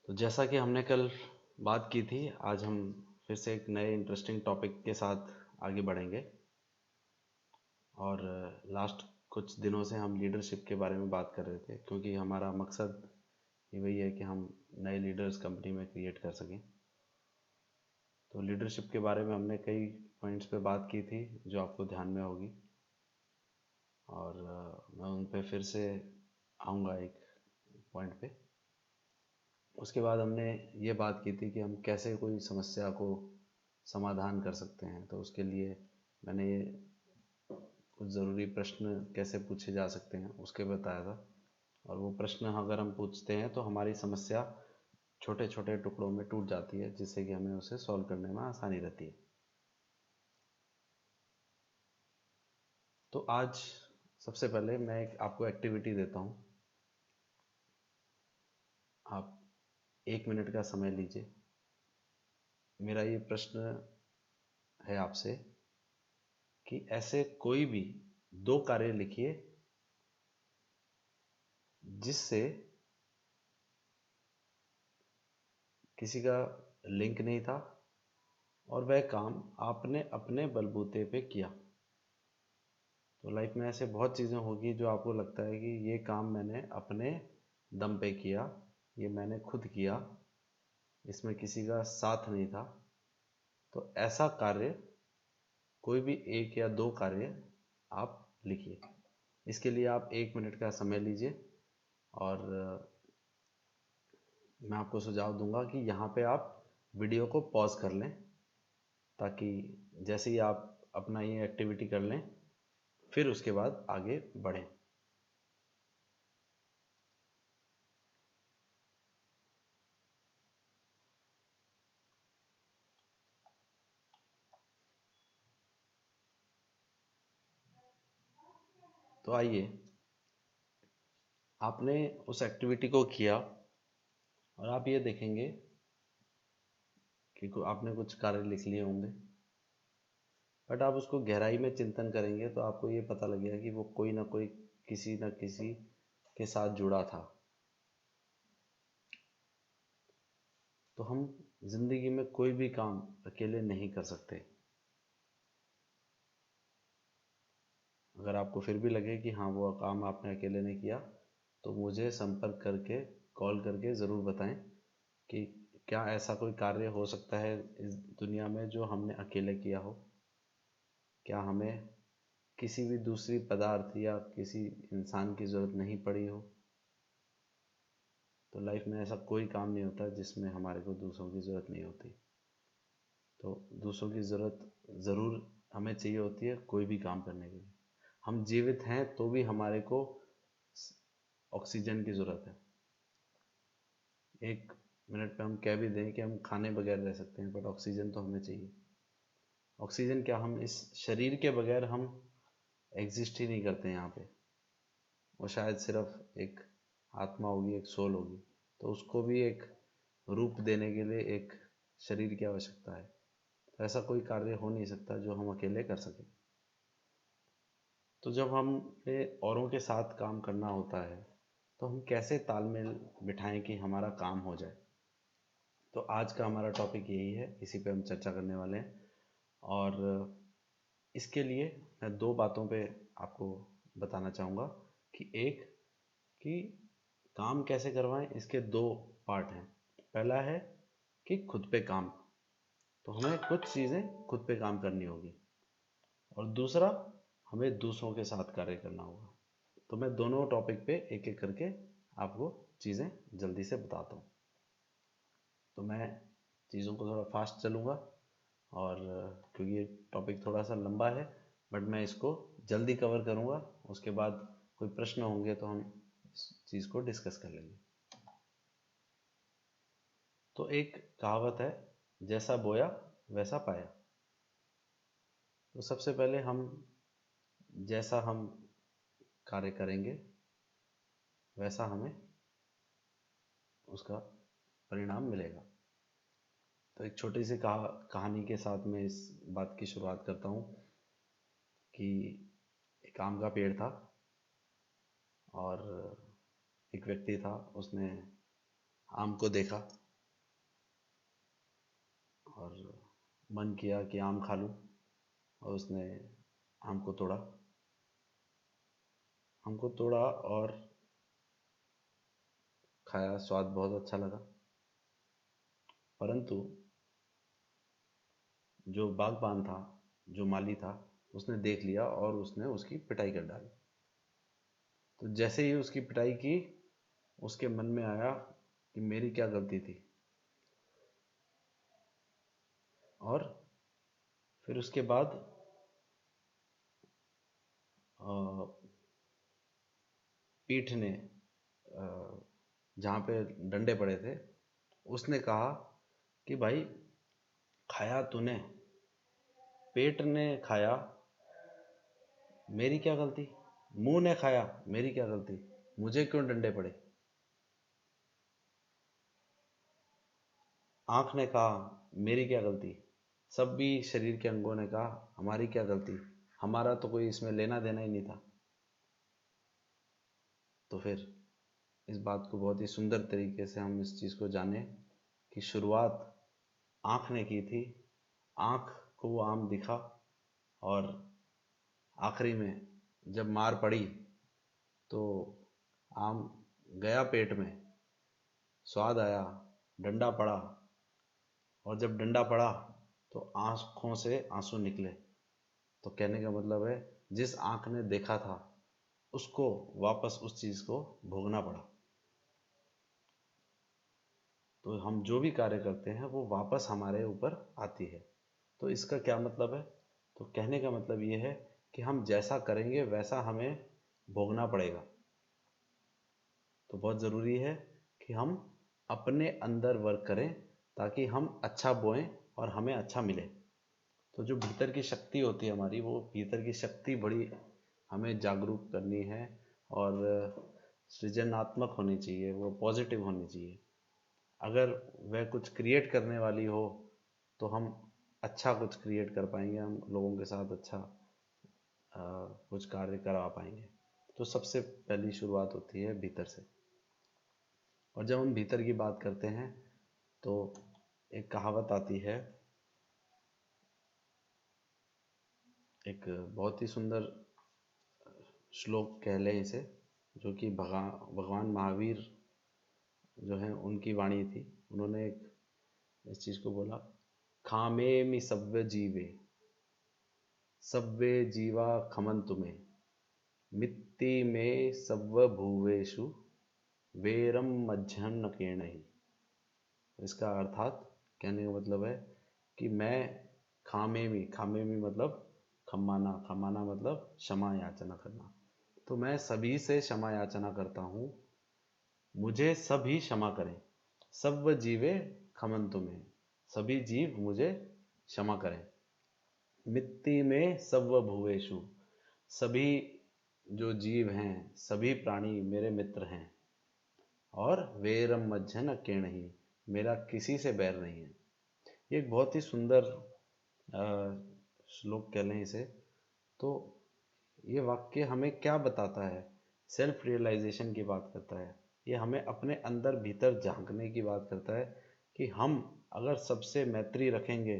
तो जैसा कि हमने कल बात की थी, आज हम फिर से एक नए इंटरेस्टिंग टॉपिक के साथ आगे बढ़ेंगे। और लास्ट कुछ दिनों से हम लीडरशिप के बारे में बात कर रहे थे, क्योंकि हमारा मकसद ही वही है कि हम नए लीडर्स कंपनी में क्रिएट कर सकें। तो लीडरशिप के बारे में हमने कई पॉइंट्स पे बात की थी जो आपको ध्यान में होगी, और मैं उन पे फिर से आऊँगा एक पॉइंट पे। उसके बाद हमने ये बात की थी कि हम कैसे कोई समस्या को समाधान कर सकते हैं। तो उसके लिए मैंने ये कुछ ज़रूरी प्रश्न कैसे पूछे जा सकते हैं उसके बताया था। और वो प्रश्न अगर हम पूछते हैं तो हमारी समस्या छोटे छोटे टुकड़ों में टूट जाती है, जिससे कि हमें उसे सॉल्व करने में आसानी रहती है। तो आज सबसे पहले मैं एक आपको एक्टिविटी देता हूँ। आप 1 मिनट का समय लीजिए। मेरा ये प्रश्न है आपसे कि ऐसे कोई भी 2 कार्य लिखिए जिससे किसी का लिंक नहीं था और वह काम आपने अपने बलबूते पे किया। तो लाइफ में ऐसे बहुत चीज़ें होगी जो आपको लगता है कि ये काम मैंने अपने दम पे किया, ये मैंने खुद किया, इसमें किसी का साथ नहीं था। तो ऐसा कार्य, कोई भी 1 या 2 कार्य आप लिखिए। इसके लिए आप 1 मिनट का समय लीजिए। और मैं आपको सुझाव दूंगा कि यहाँ पे आप वीडियो को पॉज कर लें, ताकि जैसे ही आप अपना ये एक्टिविटी कर लें फिर उसके बाद आगे बढ़ें। तो आइए, आपने उस एक्टिविटी को किया और आप ये देखेंगे कि आपने कुछ कार्य लिख लिए होंगे, बट आप उसको गहराई में चिंतन करेंगे तो आपको ये पता लगेगा कि वो कोई ना कोई, किसी न किसी के साथ जुड़ा था। तो हम जिंदगी में कोई भी काम अकेले नहीं कर सकते। अगर आपको फिर भी लगे कि हाँ वो काम आपने अकेले नहीं किया, तो मुझे संपर्क करके, कॉल करके ज़रूर बताएं कि क्या ऐसा कोई कार्य हो सकता है इस दुनिया में जो हमने अकेले किया हो। क्या हमें किसी भी दूसरी पदार्थ या किसी इंसान की ज़रूरत नहीं पड़ी हो। तो लाइफ में ऐसा कोई काम नहीं होता जिसमें हमारे को दूसरों की ज़रूरत नहीं होती। तो दूसरों की ज़रूरत ज़रूर हमें चाहिए होती है कोई भी काम करने के लिए। हम जीवित हैं तो भी हमारे को ऑक्सीजन की ज़रूरत है। 1 मिनट पे हम कह भी दें कि हम खाने बगैर रह सकते हैं, बट ऑक्सीजन तो हमें चाहिए। ऑक्सीजन क्या, हम इस शरीर के बगैर हम एग्जिस्ट ही नहीं करते यहाँ पे। वो शायद सिर्फ एक आत्मा होगी, एक सोल होगी, तो उसको भी एक रूप देने के लिए एक शरीर की आवश्यकता है। तो ऐसा कोई कार्य हो नहीं सकता जो हम अकेले कर सकें। तो जब हमें औरों के साथ काम करना होता है तो हम कैसे तालमेल बिठाएं कि हमारा काम हो जाए। तो आज का हमारा टॉपिक यही है, इसी पे हम चर्चा करने वाले हैं। और इसके लिए मैं 2 बातों पे आपको बताना चाहूँगा कि एक, कि काम कैसे करवाएं, इसके 2 पार्ट हैं। पहला है कि खुद पे काम, तो हमें कुछ चीज़ें खुद पे काम करनी होगी। और दूसरा, हमें दूसरों के साथ कार्य करना होगा। तो मैं दोनों टॉपिक पे एक एक करके आपको चीज़ें जल्दी से बताता हूँ। तो मैं चीज़ों को थोड़ा फास्ट चलूँगा, और क्योंकि ये टॉपिक थोड़ा सा लंबा है, बट मैं इसको जल्दी कवर करूँगा। उसके बाद कोई प्रश्न होंगे तो हम इस चीज़ को डिस्कस कर लेंगे। तो एक कहावत है, जैसा बोया वैसा पाया। तो सबसे पहले हम, जैसा हम कार्य करेंगे वैसा हमें उसका परिणाम मिलेगा। तो एक छोटी सी कहानी के साथ मैं इस बात की शुरुआत करता हूँ कि एक आम का पेड़ था और एक व्यक्ति था, उसने आम को देखा और मन किया कि आम खा लूं, और उसने आम को तोड़ा। आम को तोड़ा और खाया, स्वाद बहुत अच्छा लगा। परंतु जो बागबान था, जो माली था, उसने देख लिया और उसने उसकी पिटाई कर डाली। तो जैसे ही उसकी पिटाई की, उसके मन में आया कि मेरी क्या गलती थी, और फिर उसके बाद पीठ ने जहाँ पे डंडे पड़े थे, उसने कहा कि भाई, खाया तूने, पेट ने खाया, मेरी क्या गलती? मुंह ने खाया, मेरी क्या गलती? मुझे क्यों डंडे पड़े? आंख ने कहा, मेरी क्या गलती? सब भी शरीर के अंगों ने कहा, हमारी क्या गलती, हमारा तो कोई इसमें लेना देना ही नहीं था। तो फिर इस बात को बहुत ही सुंदर तरीके से हम इस चीज़ को जाने कि शुरुआत आँख ने की थी। आँख को वो आम दिखा, और आखिरी में जब मार पड़ी तो आम गया पेट में, स्वाद आया, डंडा पड़ा, और जब डंडा पड़ा तो आँखों से आंसू निकले। तो कहने का मतलब है, जिस आँख ने देखा था उसको वापस उस चीज़ को भोगना पड़ा। तो हम जो भी कार्य करते हैं वो वापस हमारे ऊपर आती है। तो इसका क्या मतलब है? तो कहने का मतलब ये है कि हम जैसा करेंगे वैसा हमें भोगना पड़ेगा। तो बहुत ज़रूरी है कि हम अपने अंदर वर्क करें, ताकि हम अच्छा बोएं और हमें अच्छा मिले। तो जो भीतर की शक्ति होती है हमारी, वो भीतर की शक्ति बड़ी हमें जागरूक करनी है, और सृजनात्मक होनी चाहिए, वो पॉजिटिव होनी चाहिए। अगर वह कुछ क्रिएट करने वाली हो तो हम अच्छा कुछ क्रिएट कर पाएंगे, हम लोगों के साथ अच्छा कुछ कार्य करा पाएंगे। तो सबसे पहली शुरुआत होती है भीतर से। और जब हम भीतर की बात करते हैं तो एक कहावत आती है, एक बहुत ही सुंदर श्लोक कह लें इसे, जो कि भगवान महावीर जो हैं उनकी वाणी थी। उन्होंने एक इस चीज़ को बोला, खामेमि सव्य जीवे, सव्वे जीवा खमंतु में, मित्ति में सव्व भूवेषु, वेरम मज्जन केणहि। इसका अर्थात, कहने का मतलब है कि मैं खामेमि, खामेमि मतलब खम्माना, खम्माना मतलब क्षमा याचना करना। तो मैं सभी से क्षमा याचना करता हूँ, मुझे सभी क्षमा करें। सव्व जीवे खमंतु में, सभी जीव मुझे क्षमा करें। मित्ति में सव्व भुवेषु, सभी जो जीव हैं, सभी प्राणी मेरे मित्र हैं। और वेरम मज्जन केणहि, मेरा किसी से बैर नहीं है। ये एक बहुत ही सुंदर श्लोक कह लें इसे। तो ये वाक्य हमें क्या बताता है? सेल्फ रियलाइजेशन की बात करता है। ये हमें अपने अंदर भीतर झांकने की बात करता है कि हम अगर सबसे मैत्री रखेंगे,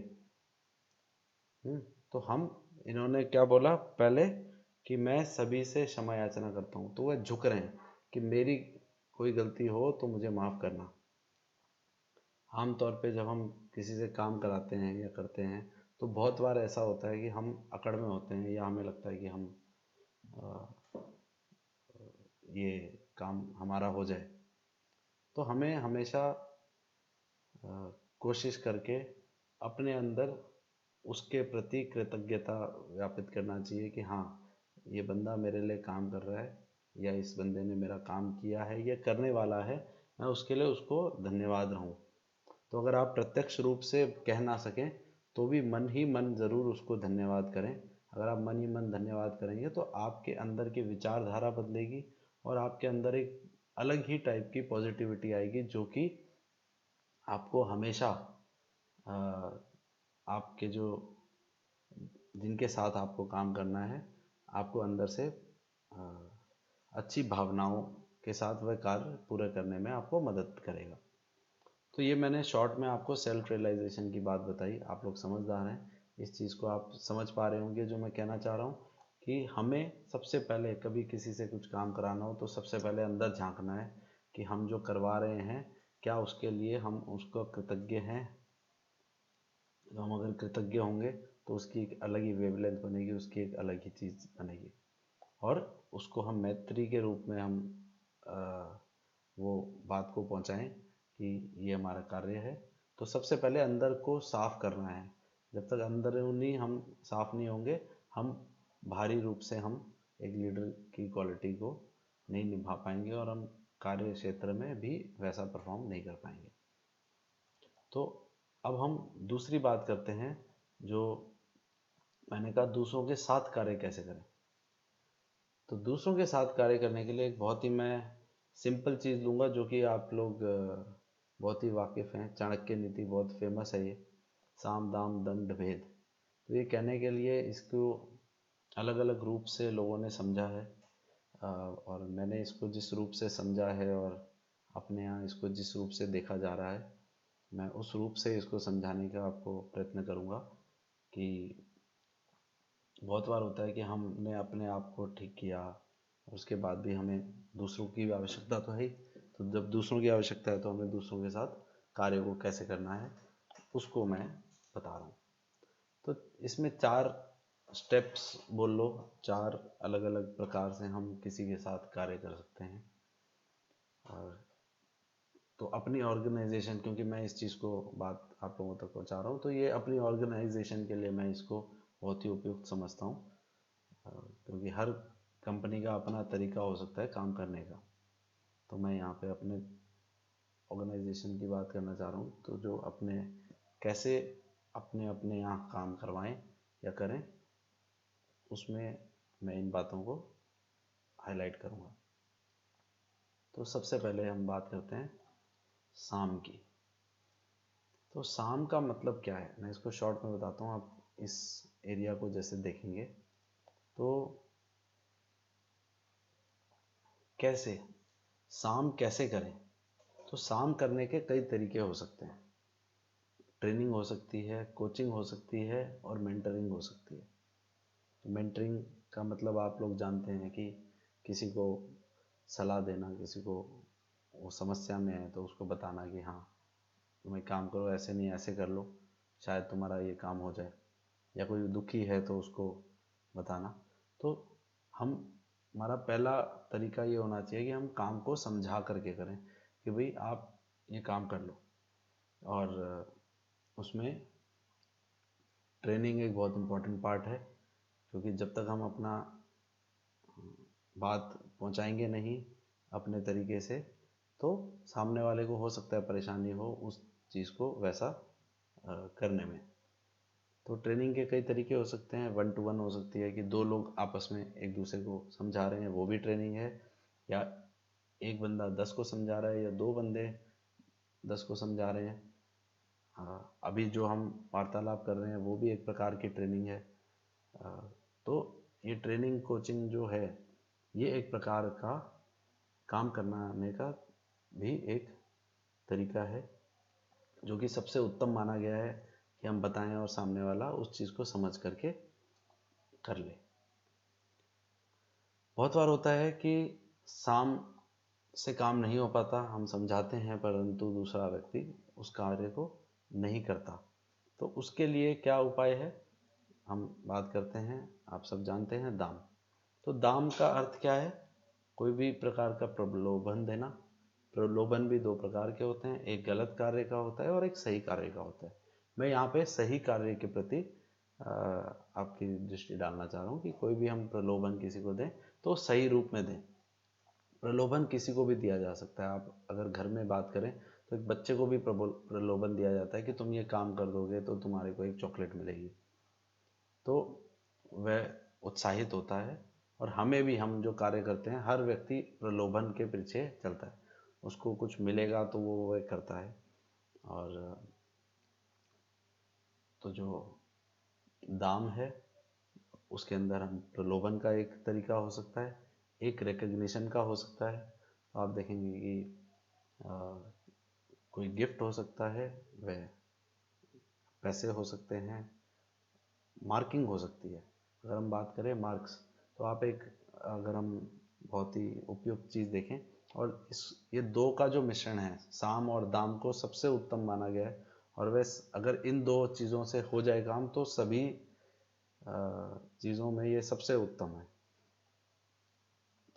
तो हम, इन्होंने क्या बोला पहले कि मैं सभी से क्षमा याचना करता हूँ, तो वह झुक रहे हैं कि मेरी कोई गलती हो तो मुझे माफ़ करना। आम तौर पे जब हम किसी से काम कराते हैं या करते हैं तो बहुत बार ऐसा होता है कि हम अकड़ में होते हैं, या हमें लगता है कि हम अ, ये काम हमारा हो जाए। तो हमें हमेशा कोशिश करके अपने अंदर उसके प्रति कृतज्ञता व्यापित करना चाहिए कि हाँ, ये बंदा मेरे लिए काम कर रहा है, या इस बंदे ने मेरा काम किया है, ये करने वाला है, मैं उसके लिए उसको धन्यवाद रहूं। तो अगर आप प्रत्यक्ष रूप से कह ना सकें तो भी मन ही मन ज़रूर उसको धन्यवाद करें। अगर आप मन ही मन धन्यवाद करेंगे तो आपके अंदर की विचारधारा बदलेगी, और आपके अंदर एक अलग ही टाइप की पॉजिटिविटी आएगी, जो कि आपको हमेशा आपके जो, जिनके साथ आपको काम करना है, आपको अंदर से अच्छी भावनाओं के साथ वह कार्य पूरा करने में आपको मदद करेगा। तो ये मैंने शॉर्ट में आपको सेल्फ रियलाइजेशन की बात बताई। आप लोग समझदार हैं, इस चीज़ को आप समझ पा रहे होंगे जो मैं कहना चाह रहा हूँ कि हमें सबसे पहले कभी किसी से कुछ काम कराना हो तो सबसे पहले अंदर झांकना है कि हम जो करवा रहे हैं क्या उसके लिए हम उसको कृतज्ञ हैं। तो हम अगर कृतज्ञ होंगे तो उसकी एक अलग ही वेवलेंथ बनेगी, उसकी एक अलग ही चीज़ बनेगी और उसको हम मैत्री के रूप में हम अ, वो बात को पहुंचाएं कि ये हमारा कार्य है। तो सबसे पहले अंदर को साफ करना है। जब तक अंदरूनी हम साफ नहीं होंगे, हम बाहरी रूप से हम एक लीडर की क्वालिटी को नहीं निभा पाएंगे और हम कार्य क्षेत्र में भी वैसा परफॉर्म नहीं कर पाएंगे। तो अब हम दूसरी बात करते हैं, जो मैंने कहा दूसरों के साथ कार्य कैसे करें। तो दूसरों के साथ कार्य करने के लिए एक बहुत ही मैं सिंपल चीज़ लूँगा जो कि आप लोग बहुत ही वाकिफ़ हैं। चाणक्य नीति बहुत फेमस है ये, साम दाम दंड भेद। तो ये कहने के लिए इसको अलग अलग रूप से लोगों ने समझा है और मैंने इसको जिस रूप से समझा है और अपने यहाँ इसको जिस रूप से देखा जा रहा है, मैं उस रूप से इसको समझाने का आपको प्रयत्न करूँगा कि बहुत बार होता है कि हमने अपने आप को ठीक किया, उसके बाद भी हमें दूसरों की भी आवश्यकता तो है ही। तो जब दूसरों की आवश्यकता है तो हमें दूसरों के साथ कार्य को कैसे करना है उसको मैं बता रहा हूँ। तो इसमें 4 स्टेप्स बोल लो, 4 अलग अलग प्रकार से हम किसी के साथ कार्य कर सकते हैं। और तो अपनी ऑर्गेनाइजेशन, क्योंकि मैं इस चीज़ को बात आप लोगों तक पहुंचा रहा हूँ, तो ये अपनी ऑर्गेनाइजेशन के लिए मैं इसको बहुत ही उपयुक्त समझता हूँ क्योंकि हर कंपनी का अपना तरीका हो सकता है काम करने का। तो मैं यहाँ पे अपने ऑर्गेनाइजेशन की बात करना चाह रहा हूँ, तो जो अपने कैसे अपने अपने यहाँ काम करवाएं या करें, उसमें मैं इन बातों को हाईलाइट करूँगा। तो सबसे पहले हम बात करते हैं शाम की। तो शाम का मतलब क्या है, मैं इसको शॉर्ट में बताता हूँ। आप इस एरिया को जैसे देखेंगे तो कैसे शाम कैसे करें, तो शाम करने के कई तरीके हो सकते हैं। ट्रेनिंग हो सकती है, कोचिंग हो सकती है और मेंटरिंग हो सकती है। तो मेंटरिंग का मतलब आप लोग जानते हैं कि किसी को सलाह देना, किसी को वो समस्या में है तो उसको बताना कि हाँ तुम एक काम करो, ऐसे नहीं ऐसे कर लो, शायद तुम्हारा ये काम हो जाए। या कोई दुखी है तो उसको बताना। तो हम हमारा पहला तरीका ये होना चाहिए कि हम काम को समझा करके करें कि भाई आप ये काम कर लो। और उसमें ट्रेनिंग एक बहुत इम्पोर्टेंट पार्ट है, क्योंकि जब तक हम अपना बात पहुंचाएंगे नहीं अपने तरीके से, तो सामने वाले को हो सकता है परेशानी हो उस चीज़ को वैसा करने में। तो ट्रेनिंग के कई तरीके हो सकते हैं। 1 to 1 हो सकती है कि 2 लोग आपस में एक दूसरे को समझा रहे हैं, वो भी ट्रेनिंग है। या एक बंदा 10 को समझा रहा है या 2 बंदे 10 को समझा रहे हैं। हाँ, अभी जो हम वार्तालाप कर रहे हैं वो भी एक प्रकार की ट्रेनिंग है। तो ये ट्रेनिंग कोचिंग जो है ये एक प्रकार का काम करने का भी एक तरीका है, जो कि सबसे उत्तम माना गया है कि हम बताएं और सामने वाला उस चीज़ को समझ करके कर ले। बहुत बार होता है कि शाम से काम नहीं हो पाता, हम समझाते हैं परंतु दूसरा व्यक्ति उस कार्य को नहीं करता। तो उसके लिए क्या उपाय है, हम बात करते हैं। आप सब जानते हैं दाम। तो दाम का अर्थ क्या है, कोई भी प्रकार का प्रलोभन देना। प्रलोभन भी 2 प्रकार के होते हैं, एक गलत कार्य का होता है और एक सही कार्य का होता है। मैं यहाँ पे सही कार्य के प्रति आपकी दृष्टि डालना चाह रहा हूँ कि कोई भी हम प्रलोभन किसी को दें तो सही रूप में दें। प्रलोभन किसी को भी दिया जा सकता है। आप अगर घर में बात करें तो एक बच्चे को भी प्रलोभन दिया जाता है कि तुम ये काम कर दोगे तो तुम्हारे को एक चॉकलेट मिलेगी। तो वह उत्साहित होता है। और हमें भी, हम जो कार्य करते हैं, हर व्यक्ति प्रलोभन के पीछे चलता है, उसको कुछ मिलेगा तो वो वह करता है। और तो जो दाम है उसके अंदर हम प्रलोभन का एक तरीका हो सकता है, एक रिकग्निशन का हो सकता है। तो आप देखेंगे कि कोई गिफ्ट हो सकता है, वह पैसे हो सकते हैं, मार्किंग हो सकती है। अगर हम बात करें मार्क्स, तो आप एक, अगर हम बहुत ही उपयुक्त चीज़ देखें, और ये दो का जो मिश्रण है, साम और दाम, को सबसे उत्तम माना गया है। और वैसे अगर इन दो चीज़ों से हो जाए काम, तो सभी चीज़ों में ये सबसे उत्तम है।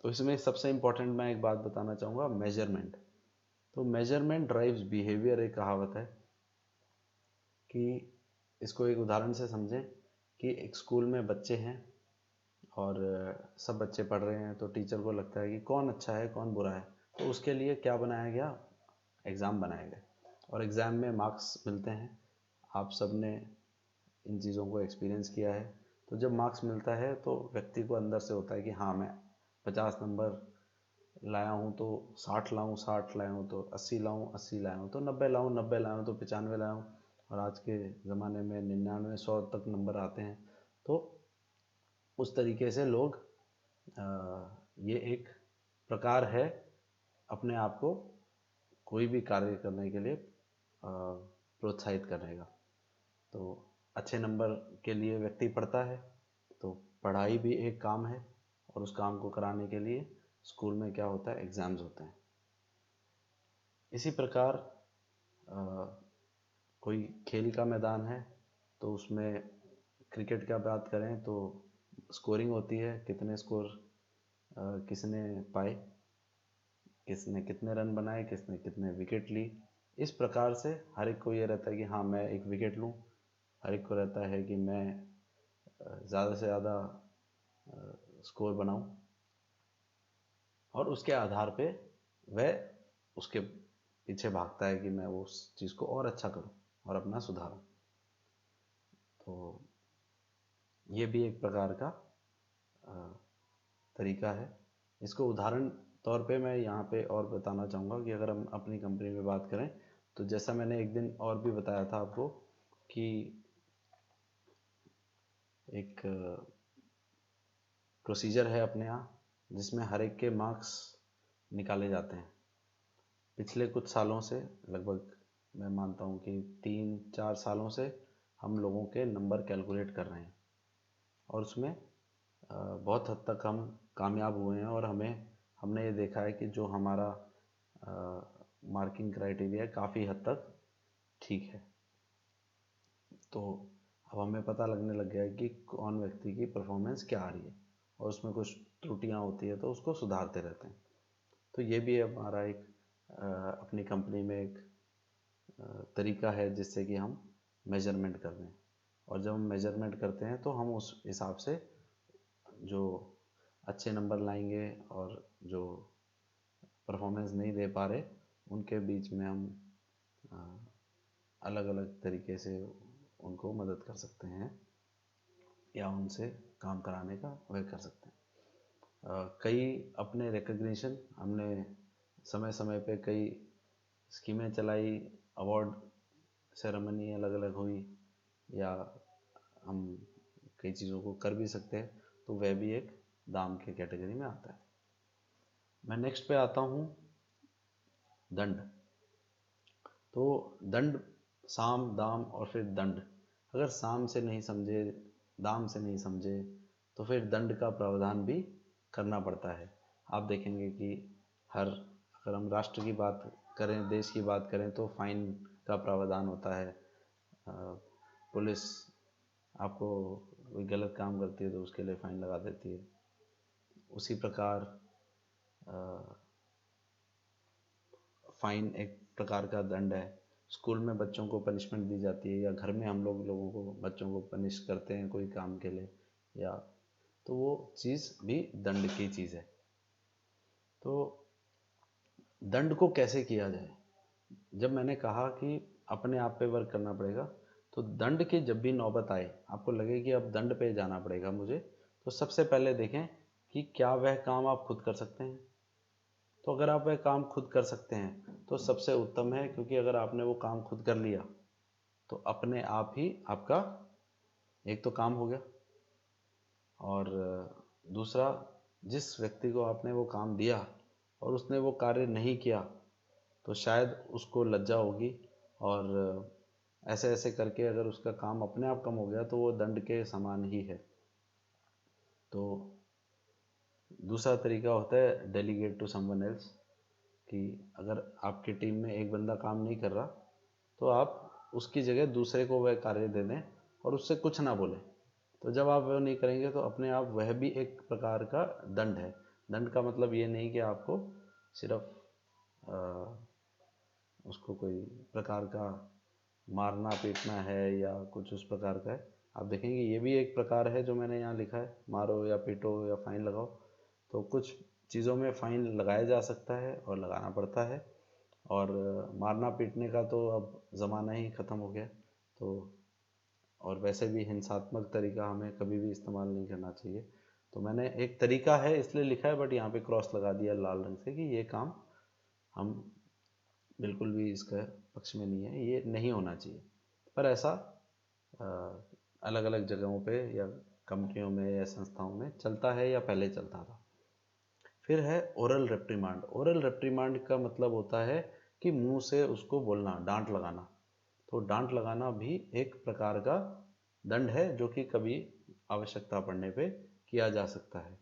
तो इसमें सबसे इम्पोर्टेंट मैं एक बात बताना चाहूँगा, मेजरमेंट। तो मेजरमेंट ड्राइव्स बिहेवियर, एक कहावत है कि इसको एक उदाहरण से समझें कि एक स्कूल में बच्चे हैं और सब बच्चे पढ़ रहे हैं, तो टीचर को लगता है कि कौन अच्छा है कौन बुरा है, तो उसके लिए क्या बनाया गया, एग्ज़ाम बनाया गया, और एग्ज़ाम में मार्क्स मिलते हैं। आप सब ने इन चीज़ों को एक्सपीरियंस किया है। तो जब मार्क्स मिलता है तो व्यक्ति को अंदर से होता है कि हाँ, मैं 50 नंबर लाया हूँ तो 60 लाऊं, 60 लाया हूँ तो 80 लाऊं, 80 लाया हूँ तो 90 लाऊं, 90 लाया हूँ तो 95 लाया हूँ, और आज के ज़माने में 99, 100 तक नंबर आते हैं। तो उस तरीके से लोग, ये एक प्रकार है अपने आप को कोई भी कार्य करने के लिए प्रोत्साहित करने का। तो अच्छे नंबर के लिए व्यक्ति पढ़ता है, तो पढ़ाई भी एक काम है, और उस काम को कराने के लिए स्कूल में क्या होता है, एग्ज़ाम्स होते हैं। इसी प्रकार कोई खेल का मैदान है, तो उसमें क्रिकेट का बात करें तो स्कोरिंग होती है, कितने स्कोर किसने पाए, किसने कितने रन बनाए, किसने कितने विकेट ली। इस प्रकार से हर एक को ये रहता है कि हाँ, मैं एक विकेट लूँ। हर एक को रहता है कि मैं ज़्यादा से ज़्यादा स्कोर बनाऊं, और उसके आधार पे वह उसके पीछे भागता है कि मैं वो उस चीज़ को और अच्छा करूं और अपना सुधारूं। तो ये भी एक प्रकार का तरीका है। इसको उदाहरण तौर पे मैं यहाँ पे और बताना चाहूँगा कि अगर हम अपनी कंपनी में बात करें, तो जैसा मैंने एक दिन और भी बताया था आपको कि एक प्रोसीजर है अपने यहाँ, जिसमें हर एक के मार्क्स निकाले जाते हैं। पिछले कुछ सालों से, लगभग मैं मानता हूँ कि 3-4 सालों से हम लोगों के नंबर कैलकुलेट कर रहे हैं, और उसमें बहुत हद तक हम कामयाब हुए हैं, और हमने ये देखा है कि जो हमारा मार्किंग क्राइटेरिया है, काफ़ी हद तक ठीक है। तो अब हमें पता लगने लग गया है कि कौन व्यक्ति की परफॉर्मेंस क्या आ रही है, और उसमें कुछ त्रुटियां होती है तो उसको सुधारते रहते हैं। तो ये भी हमारा एक अपनी कंपनी में एक तरीका है जिससे कि हम मेजरमेंट कर दें, और जब हम मेजरमेंट करते हैं तो हम उस हिसाब से जो अच्छे नंबर लाएंगे और जो परफॉर्मेंस नहीं दे पा रहे, उनके बीच में हम अलग अलग तरीके से उनको मदद कर सकते हैं, या उनसे काम कराने का वह कर सकते हैं। कई अपने रिकग्निशन हमने समय समय पे कई स्कीमें चलाई, अवार्ड सेरेमनी अलग अलग हुई, या हम कई चीज़ों को कर भी सकते हैं, तो वह भी एक दाम के कैटेगरी में आता है। मैं नेक्स्ट पे आता हूँ, दंड। तो दंड, साम, दाम और फिर दंड। अगर साम से नहीं समझे, दाम से नहीं समझे, तो फिर दंड का प्रावधान भी करना पड़ता है। आप देखेंगे कि अगर हम राष्ट्र की बात करें, देश की बात करें, तो फाइन का प्रावधान होता है। पुलिस आपको कोई गलत काम करती है तो उसके लिए फाइन लगा देती है। उसी प्रकार फाइन एक प्रकार का दंड है। स्कूल में बच्चों को पनिशमेंट दी जाती है, या घर में हम लोगों को बच्चों को पनिश करते हैं कोई काम के लिए, या तो वो चीज़ भी दंड की चीज़ है। तो दंड को कैसे किया जाए? जब मैंने कहा कि अपने आप पे वर्क करना पड़ेगा, तो दंड की जब भी नौबत आए, आपको लगे कि अब दंड पे जाना पड़ेगा मुझे, तो सबसे पहले देखें कि क्या वह काम आप खुद कर सकते हैं। तो अगर आप वह काम खुद कर सकते हैं तो सबसे उत्तम है, क्योंकि अगर आपने वो काम खुद कर लिया तो अपने आप ही आपका एक तो काम हो गया, और दूसरा, जिस व्यक्ति को आपने वो काम दिया और उसने वो कार्य नहीं किया, तो शायद उसको लज्जा होगी, और ऐसे ऐसे करके अगर उसका काम अपने आप कम हो गया तो वो दंड के समान ही है। तो दूसरा तरीका होता है डेलीगेट टू समवन एल्स, कि अगर आपकी टीम में एक बंदा काम नहीं कर रहा तो आप उसकी जगह दूसरे को वह कार्य दे दें और उससे कुछ ना बोलें। तो जब आप वह नहीं करेंगे तो अपने आप वह भी एक प्रकार का दंड है। दंड का मतलब ये नहीं कि आपको सिर्फ उसको कोई प्रकार का मारना पीटना है या कुछ उस प्रकार का है। आप देखेंगे ये भी एक प्रकार है जो मैंने यहाँ लिखा है, मारो या पीटो या फाइन लगाओ। तो कुछ चीज़ों में फ़ाइन लगाया जा सकता है और लगाना पड़ता है, और मारना पीटने का तो अब ज़माना ही ख़त्म हो गया। तो और वैसे भी हिंसात्मक तरीका हमें कभी भी इस्तेमाल नहीं करना चाहिए। तो मैंने एक तरीका है इसलिए लिखा है, बट यहाँ पे क्रॉस लगा दिया लाल रंग से कि ये काम हम बिल्कुल भी इसका पक्ष में नहीं है, ये नहीं होना चाहिए। पर ऐसा अलग अलग जगहों पे या कंपनियों में या संस्थाओं में चलता है या पहले चलता था। फिर है ओरल रेप्रिमांड। ओरल रेप्रिमांड का मतलब होता है कि मुंह से उसको बोलना, डांट लगाना। तो डांट लगाना भी एक प्रकार का दंड है जो कि कभी आवश्यकता पड़ने पे किया जा सकता है।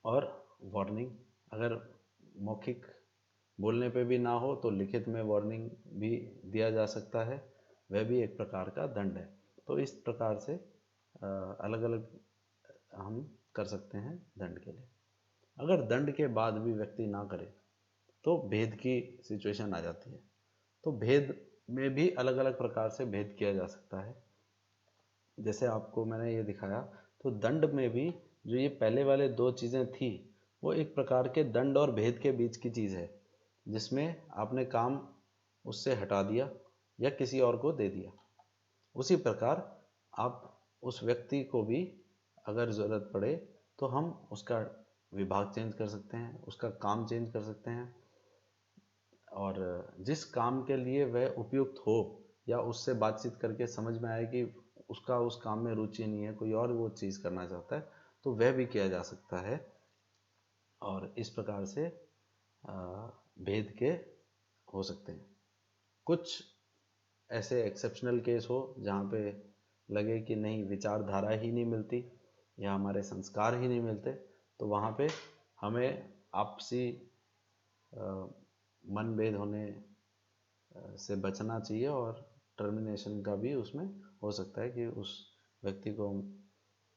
और वार्निंग, अगर मौखिक बोलने पे भी ना हो तो लिखित में वार्निंग भी दिया जा सकता है, वह भी एक प्रकार का दंड है। तो इस प्रकार से अलग अलग हम कर सकते हैं दंड के लिए। अगर दंड के बाद भी व्यक्ति ना करे तो भेद की सिचुएशन आ जाती है। तो भेद में भी अलग अलग प्रकार से भेद किया जा सकता है। जैसे आपको मैंने ये दिखाया, तो दंड में भी जो ये पहले वाले दो चीज़ें थी वो एक प्रकार के दंड और भेद के बीच की चीज़ है, जिसमें आपने काम उससे हटा दिया या किसी और को दे दिया। उसी प्रकार आप उस व्यक्ति को भी अगर ज़रूरत पड़े तो हम उसका विभाग चेंज कर सकते हैं, उसका काम चेंज कर सकते हैं, और जिस काम के लिए वह उपयुक्त हो या उससे बातचीत करके समझ में आए कि उसका उस काम में रुचि नहीं है, कोई और वो चीज़ करना चाहता है, तो वह भी किया जा सकता है। और इस प्रकार से भेद के हो सकते हैं। कुछ ऐसे एक्सेप्शनल केस हो जहाँ पे लगे कि नहीं, विचारधारा ही नहीं मिलती या हमारे संस्कार ही नहीं मिलते, तो वहाँ पे हमें आपसी मनभेद होने से बचना चाहिए, और टर्मिनेशन का भी उसमें हो सकता है कि उस व्यक्ति को हम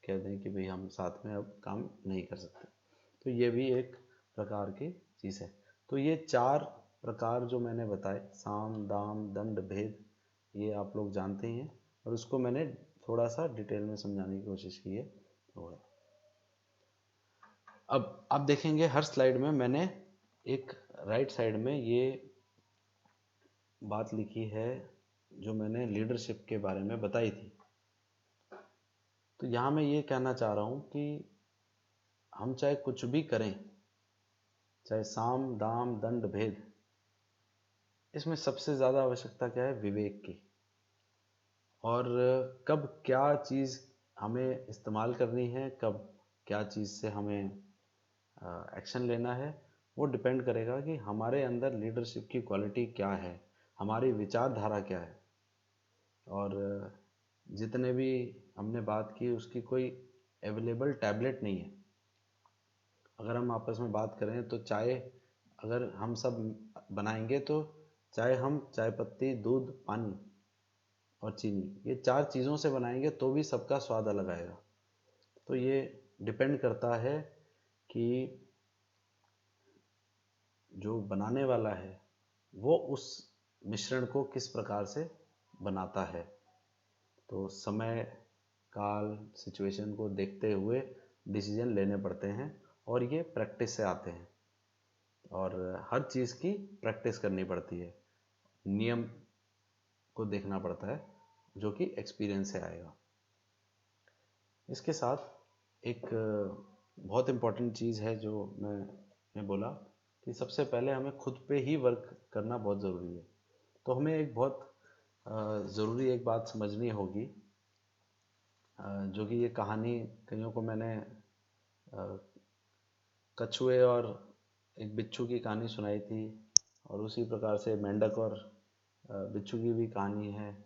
कह दें कि भाई हम साथ में अब काम नहीं कर सकते। तो ये भी एक प्रकार की चीज़ है। तो ये चार प्रकार जो मैंने बताए, साम दाम दंड भेद, ये आप लोग जानते ही हैं, और उसको मैंने थोड़ा सा डिटेल में समझाने की कोशिश की है। तो अब आप देखेंगे हर स्लाइड में मैंने एक राइट साइड में ये बात लिखी है जो मैंने लीडरशिप के बारे में बताई थी। तो यहाँ मैं ये कहना चाह रहा हूँ कि हम चाहे कुछ भी करें, चाहे साम दाम दंड भेद, इसमें सबसे ज़्यादा आवश्यकता क्या है? विवेक की। और कब क्या चीज़ हमें इस्तेमाल करनी है, कब क्या चीज़ से हमें एक्शन लेना है, वो डिपेंड करेगा कि हमारे अंदर लीडरशिप की क्वालिटी क्या है, हमारी विचारधारा क्या है। और जितने भी हमने बात की उसकी कोई अवेलेबल टैबलेट नहीं है। अगर हम आपस में बात करें तो चाय अगर हम सब बनाएंगे तो चाहे हम चाय पत्ती, दूध, पानी और चीनी, ये चार चीज़ों से बनाएंगे तो भी सबका स्वाद अलग आएगा। तो ये डिपेंड करता है कि जो बनाने वाला है वो उस मिश्रण को किस प्रकार से बनाता है। तो समय, काल, सिचुएशन को देखते हुए डिसीजन लेने पड़ते हैं, और ये प्रैक्टिस से आते हैं, और हर चीज़ की प्रैक्टिस करनी पड़ती है, नियम को देखना पड़ता है जो कि एक्सपीरियंस से आएगा। इसके साथ एक बहुत इम्पोर्टेंट चीज़ है जो मैंने बोला कि सबसे पहले हमें खुद पे ही वर्क करना बहुत ज़रूरी है। तो हमें एक बहुत ज़रूरी एक बात समझनी होगी, जो कि ये कहानी कईयों को मैंने कछुए और एक बिच्छू की कहानी सुनाई थी, और उसी प्रकार से मेंढक और बिच्छू की भी कहानी है,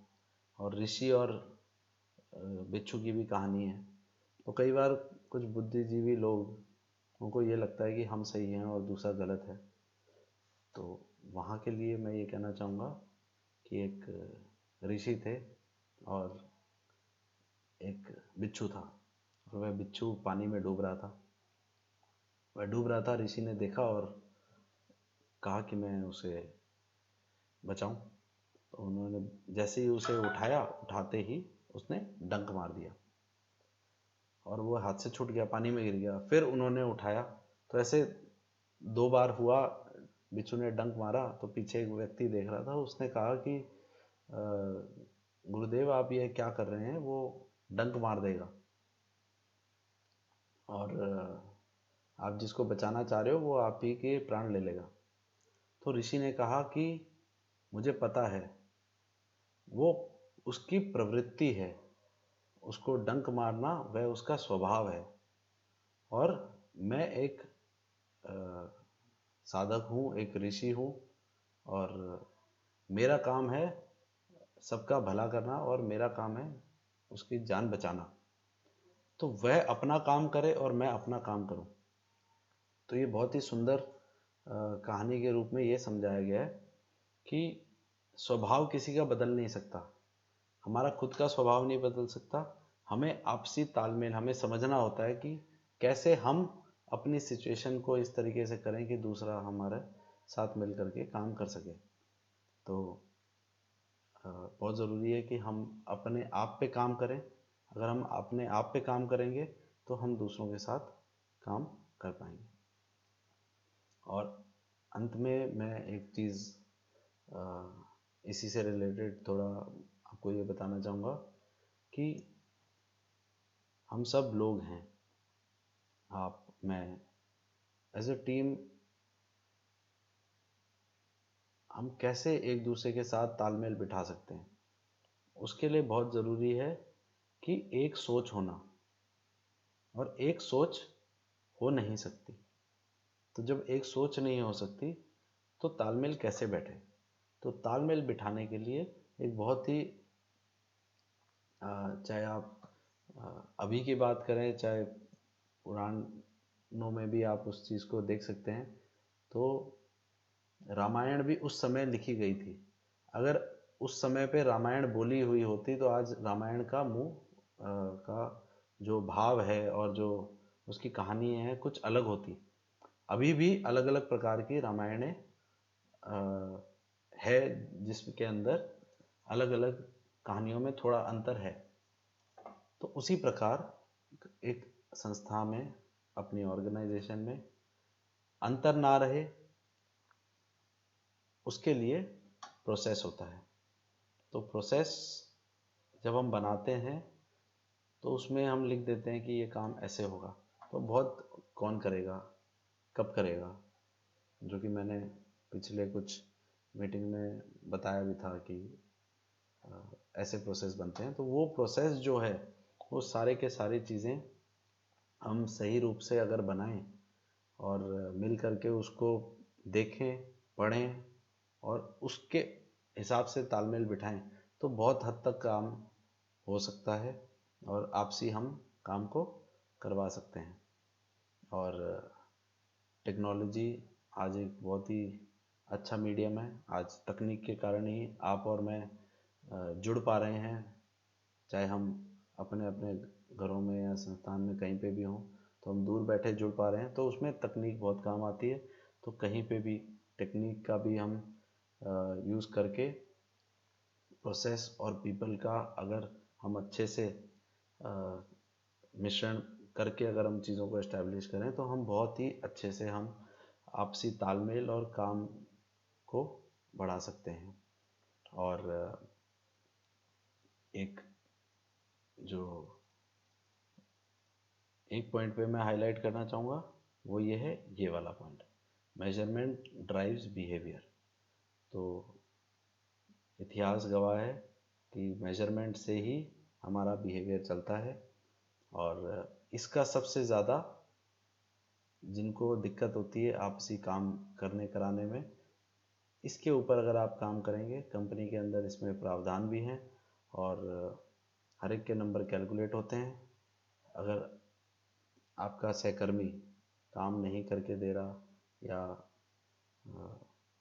और ऋषि और बिच्छू की भी कहानी है। तो कई बार कुछ बुद्धिजीवी लोग, उनको ये लगता है कि हम सही हैं और दूसरा गलत है। तो वहाँ के लिए मैं ये कहना चाहूँगा कि एक ऋषि थे और एक बिच्छू था, और वह बिच्छू पानी में डूब रहा था। वह डूब रहा था, ऋषि ने देखा और कहा कि मैं उसे बचाऊं। तो उन्होंने जैसे ही उसे उठाया, उठाते ही उसने डंक मार दिया और वो हाथ से छूट गया, पानी में गिर गया। फिर उन्होंने उठाया, तो ऐसे 2 बार हुआ। बिच्छू ने डंक मारा तो पीछे एक व्यक्ति देख रहा था, उसने कहा कि गुरुदेव आप ये क्या कर रहे हैं, वो डंक मार देगा और आप जिसको बचाना चाह रहे हो वो आप ही के प्राण ले लेगा। तो ऋषि ने कहा कि मुझे पता है, वो उसकी प्रवृत्ति है, उसको डंक मारना वह उसका स्वभाव है, और मैं एक साधक हूँ, एक ऋषि हूँ, और मेरा काम है सबका भला करना और मेरा काम है उसकी जान बचाना। तो वह अपना काम करे और मैं अपना काम करूं। तो ये बहुत ही सुंदर कहानी के रूप में ये समझाया गया है कि स्वभाव किसी का बदल नहीं सकता, हमारा खुद का स्वभाव नहीं बदल सकता। हमें आपसी तालमेल, हमें समझना होता है कि कैसे हम अपनी सिचुएशन को इस तरीके से करें कि दूसरा हमारे साथ मिल करके काम कर सके। तो बहुत ज़रूरी है कि हम अपने आप पे काम करें। अगर हम अपने आप पे काम करेंगे तो हम दूसरों के साथ काम कर पाएंगे। और अंत में मैं एक चीज़ इसी से रिलेटेड थोड़ा आपको ये बताना चाहूँगा कि हम सब लोग हैं, आप, मैं, एज ए टीम हम कैसे एक दूसरे के साथ तालमेल बिठा सकते हैं। उसके लिए बहुत ज़रूरी है कि एक सोच होना, और एक सोच हो नहीं सकती। तो जब एक सोच नहीं हो सकती तो तालमेल कैसे बैठे। तो तालमेल बिठाने के लिए एक बहुत ही चाहे आप अभी की बात करें, चाहे पुराणों में भी आप उस चीज़ को देख सकते हैं। तो रामायण भी उस समय लिखी गई थी। अगर उस समय पे रामायण बोली हुई होती तो आज रामायण का मुंह का जो भाव है और जो उसकी कहानी है कुछ अलग होती। अभी भी अलग अलग प्रकार की रामायणें है, जिसके अंदर अलग अलग कहानियों में थोड़ा अंतर है। तो उसी प्रकार एक संस्था में, अपनी ऑर्गेनाइजेशन में अंतर ना रहे, उसके लिए प्रोसेस होता है। तो प्रोसेस जब हम बनाते हैं तो उसमें हम लिख देते हैं कि ये काम ऐसे होगा। तो बहुत कौन करेगा, कब करेगा, जो कि मैंने पिछले कुछ मीटिंग में बताया भी था कि ऐसे प्रोसेस बनते हैं। तो वो प्रोसेस जो है, वो सारे के सारी चीज़ें हम सही रूप से अगर बनाएं और मिल करके उसको देखें, पढ़ें और उसके हिसाब से तालमेल बिठाएं, तो बहुत हद तक काम हो सकता है और आपसी हम काम को करवा सकते हैं। और टेक्नोलॉजी आज एक बहुत ही अच्छा मीडियम है। आज तकनीक के कारण ही आप और मैं जुड़ पा रहे हैं, चाहे हम अपने अपने घरों में या संस्थान में कहीं पे भी हों, तो हम दूर बैठे जुड़ पा रहे हैं। तो उसमें तकनीक बहुत काम आती है। तो कहीं पे भी टेक्निक का भी हम यूज़ करके प्रोसेस और पीपल का अगर हम अच्छे से मिश्रण करके अगर हम चीज़ों को इस्टेब्लिश करें, तो हम बहुत ही अच्छे से हम आपसी तालमेल और काम को बढ़ा सकते हैं। और एक जो एक पॉइंट पे मैं हाईलाइट करना चाहूँगा, वो ये है, ये वाला पॉइंट, मेजरमेंट ड्राइव्स बिहेवियर। तो इतिहास गवाह है कि मेजरमेंट से ही हमारा बिहेवियर चलता है। और इसका सबसे ज़्यादा जिनको दिक्कत होती है आपसी काम करने कराने में, इसके ऊपर अगर आप काम करेंगे, कंपनी के अंदर इसमें प्रावधान भी हैं और हर एक के नंबर कैलकुलेट होते हैं। अगर आपका सहकर्मी काम नहीं करके दे रहा या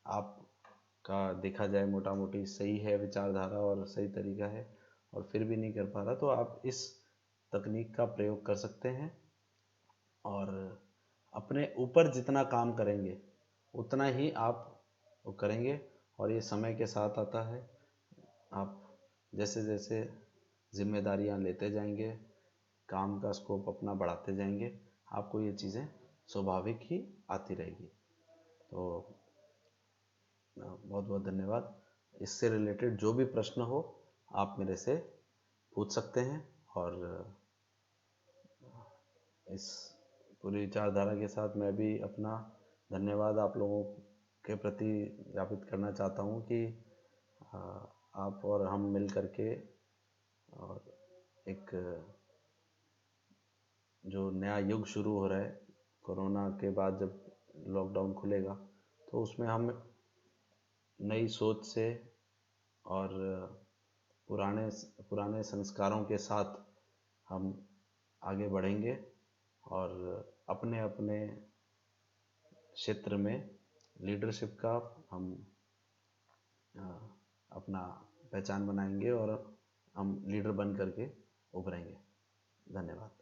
आपका देखा जाए मोटा मोटी सही है विचारधारा और सही तरीका है और फिर भी नहीं कर पा रहा, तो आप इस तकनीक का प्रयोग कर सकते हैं और अपने ऊपर जितना काम करेंगे उतना ही आप वो करेंगे और ये समय के साथ आता है। आप जैसे जैसे जिम्मेदारियां लेते जाएंगे, काम का स्कोप अपना बढ़ाते जाएंगे, आपको ये चीज़ें स्वाभाविक ही आती रहेगी। तो बहुत बहुत धन्यवाद। इससे रिलेटेड जो भी प्रश्न हो आप मेरे से पूछ सकते हैं और इस पूरी विचारधारा के साथ मैं भी अपना धन्यवाद आप लोगों के प्रति ज्ञापित करना चाहता हूँ कि आप और हम मिल करके और एक जो नया युग शुरू हो रहा है कोरोना के बाद, जब लॉकडाउन खुलेगा तो उसमें हम नई सोच से और पुराने पुराने संस्कारों के साथ हम आगे बढ़ेंगे और अपने अपने क्षेत्र में लीडरशिप का हम अपना पहचान बनाएंगे और हम लीडर बन करके उभरेंगे। धन्यवाद।